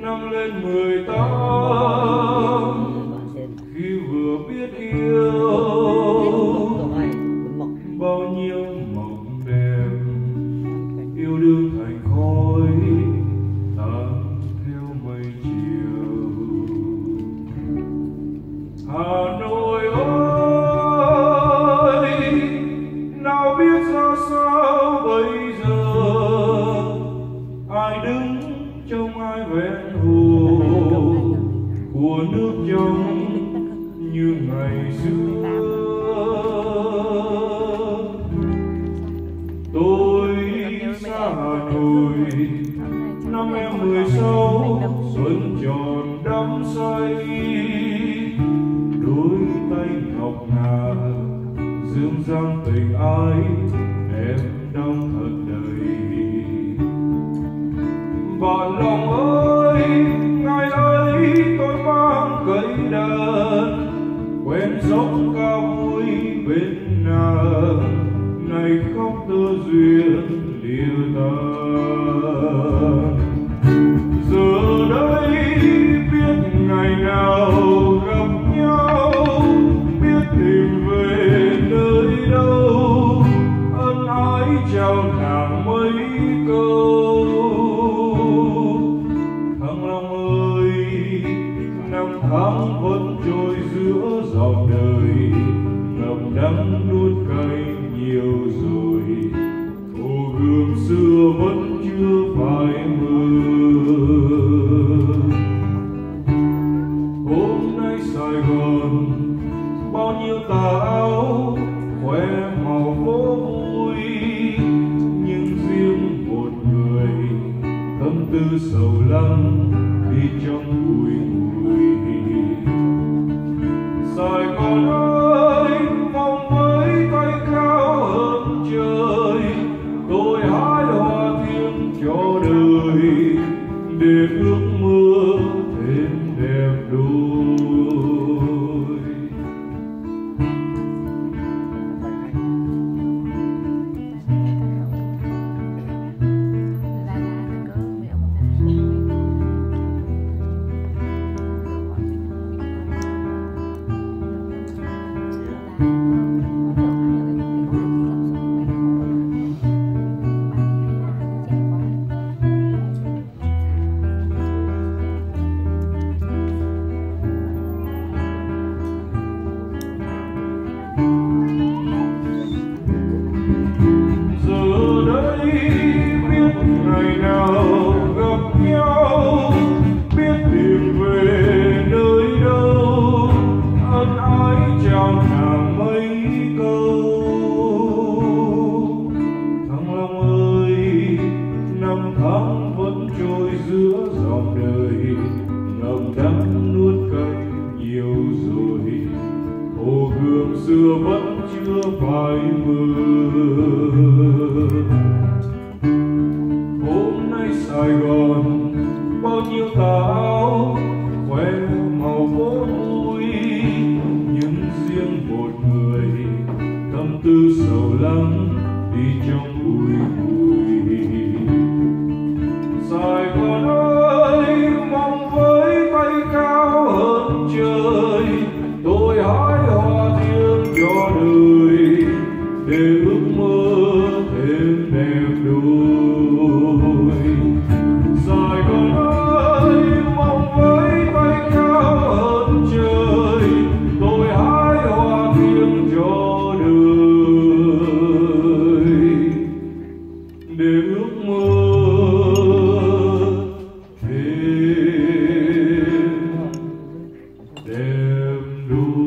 năm lên 18 khi vừa biết yêu bao nhiêu mộng đẹp yêu đương thành khói tan theo mây chiều. Hà Nội ơi, nào biết ra sao bây giờ, ai đứng trong ai ven hồ của nước trong như ngày xưa. Tôi xa Hà Nội năm em 16, xuân tròn đắm say, đôi tay ngọc ngà dương dang tình ái em đong thật đầy. Bạn lòng ơi, ngày ấy tôi mang cây đàn quen dốc ca vui bên nàng, này khóc tơ duyên lìa tan. Giờ đây biết ngày nào gặp nhau, biết tìm về nơi đâu, ân ái chào nàng mấy câu. Thăng Long ơi, năm tháng vẫn trôi giữa dòng đời, ngậm đắng nuốt cay nhiều rồi, hồ gươm xưa vẫn chưa phai mờ. Hôm nay Sài Gòn bao nhiêu tà áo khoe màu phố vui, nhưng riêng một người tâm tư sầu lắng đi trong bụi bụi. Sài Gòn ơi, mong với tay cao hơn trời, tôi hái hoa thiên cho đời để ước mơ thêm đẹp đôi. Ngày nào gặp nhau, biết tìm về nơi đâu, ân ái chào nàng mấy câu. Thăng Long ơi, năm tháng vẫn trôi giữa dòng đời, ngậm đắng nuốt cay nhiều rồi, hồ gươm xưa vẫn chưa phai mờ. Sài Gòn bao nhiêu tà áo khoe màu phố vui, nhưng riêng một người tâm tư sầu lắng đi trong bụi bụi. Sài Gòn ơi, mong với tay cao hơn trời, tôi hái hoa thiên cho đời để ước mơ thêm đẹp đôi. Sài Gòn ơi, mong với tay cao hơn trời, tôi hái hoa thiên cho đời để ước mơ thêm đẹp đôi.